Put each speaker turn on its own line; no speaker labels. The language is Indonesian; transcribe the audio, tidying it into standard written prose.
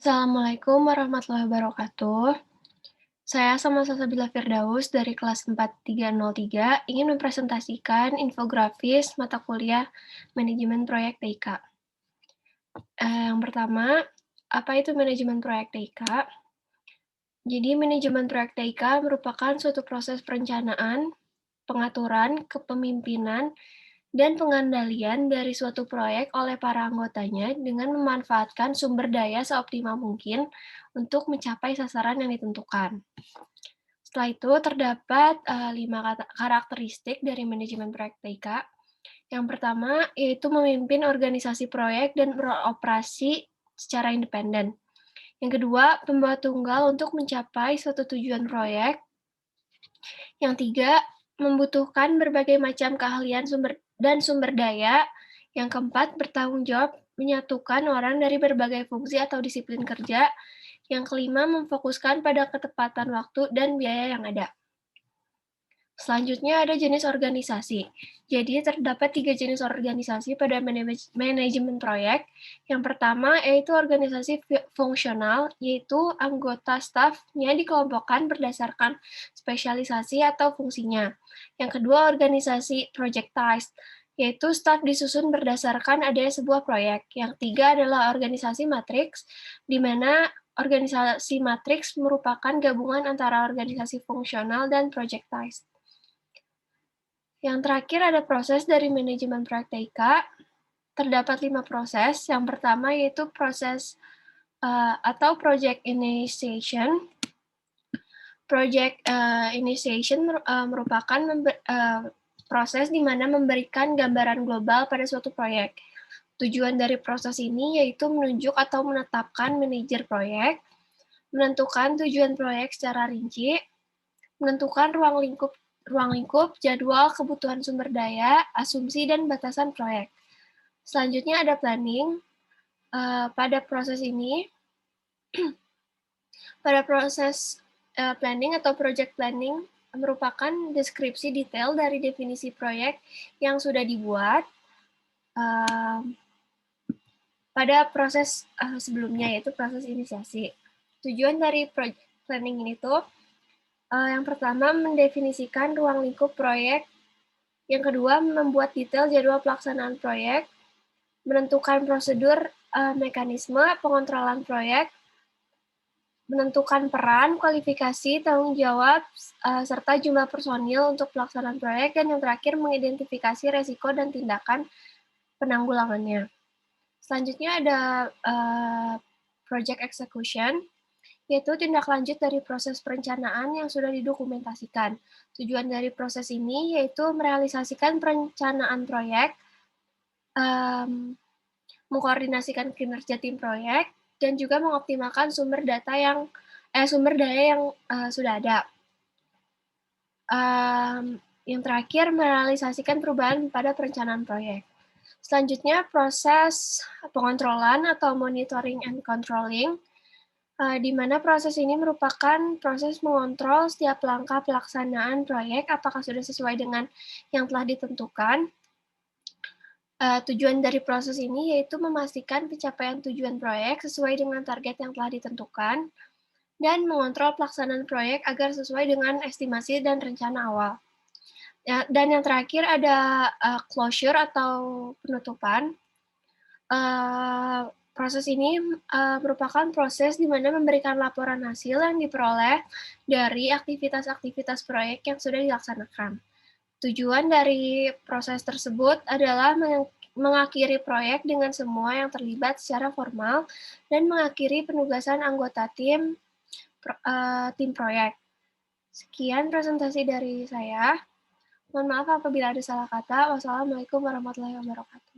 Assalamualaikum warahmatullahi wabarakatuh. Saya sama Salsabila Firdaus dari kelas 4303 ingin mempresentasikan infografis mata kuliah Manajemen Proyek TIK. Yang pertama, apa itu manajemen proyek TIK? Jadi, manajemen proyek TIK merupakan suatu proses perencanaan, pengaturan, kepemimpinan, dan pengandalian dari suatu proyek oleh para anggotanya dengan memanfaatkan sumber daya seoptimal mungkin untuk mencapai sasaran yang ditentukan. Setelah itu terdapat 5 karakteristik dari manajemen proyek TIK. Yang pertama yaitu memimpin organisasi proyek dan beroperasi secara independen. Yang kedua, pembawa tunggal untuk mencapai suatu tujuan proyek. Yang tiga, membutuhkan berbagai macam keahlian dan sumber daya. Yang keempat, bertanggung jawab menyatukan orang dari berbagai fungsi atau disiplin kerja. Yang kelima, memfokuskan pada ketepatan waktu dan biaya yang ada. Selanjutnya ada jenis organisasi. Jadi terdapat 3 jenis organisasi pada manajemen proyek. Yang pertama yaitu organisasi fungsional, yaitu anggota stafnya dikelompokkan berdasarkan spesialisasi atau fungsinya. Yang kedua organisasi projectized, yaitu staf disusun berdasarkan adanya sebuah proyek. Yang tiga adalah organisasi matriks, di mana organisasi matriks merupakan gabungan antara organisasi fungsional dan projectized. Yang terakhir ada proses dari manajemen proyek TIK. Terdapat 5 proses. Yang pertama yaitu proses atau project initiation. Project initiation merupakan proses di mana memberikan gambaran global pada suatu proyek. Tujuan dari proses ini yaitu menunjuk atau menetapkan manajer proyek, menentukan tujuan proyek secara rinci, menentukan ruang lingkup, jadwal, kebutuhan sumber daya, asumsi, dan batasan proyek. Selanjutnya ada planning. Pada proses ini, planning atau project planning merupakan deskripsi detail dari definisi proyek yang sudah dibuat pada proses sebelumnya, yaitu proses inisiasi. Tujuan dari project planning ini tuh yang pertama, mendefinisikan ruang lingkup proyek. Yang kedua, membuat detail jadwal pelaksanaan proyek, menentukan prosedur, mekanisme pengontrolan proyek, menentukan peran, kualifikasi, tanggung jawab, serta jumlah personil untuk pelaksanaan proyek, dan yang terakhir, mengidentifikasi resiko dan tindakan penanggulangannya. Selanjutnya ada project execution, yaitu tindak lanjut dari proses perencanaan yang sudah didokumentasikan. Tujuan dari proses ini yaitu merealisasikan perencanaan proyek, mengkoordinasikan kinerja tim proyek, dan juga mengoptimalkan sumber daya yang sudah ada. Yang terakhir, merealisasikan perubahan pada perencanaan proyek. Selanjutnya, proses pengontrolan atau monitoring and controlling, di mana proses ini merupakan proses mengontrol setiap langkah pelaksanaan proyek apakah sudah sesuai dengan yang telah ditentukan. Tujuan dari proses ini yaitu memastikan pencapaian tujuan proyek sesuai dengan target yang telah ditentukan dan mengontrol pelaksanaan proyek agar sesuai dengan estimasi dan rencana awal. Dan yang terakhir ada closure atau penutupan. Proses ini merupakan proses di mana memberikan laporan hasil yang diperoleh dari aktivitas-aktivitas proyek yang sudah dilaksanakan. Tujuan dari proses tersebut adalah mengakhiri proyek dengan semua yang terlibat secara formal dan mengakhiri penugasan anggota tim proyek. Sekian presentasi dari saya. Mohon maaf apabila ada salah kata. Wassalamualaikum warahmatullahi wabarakatuh.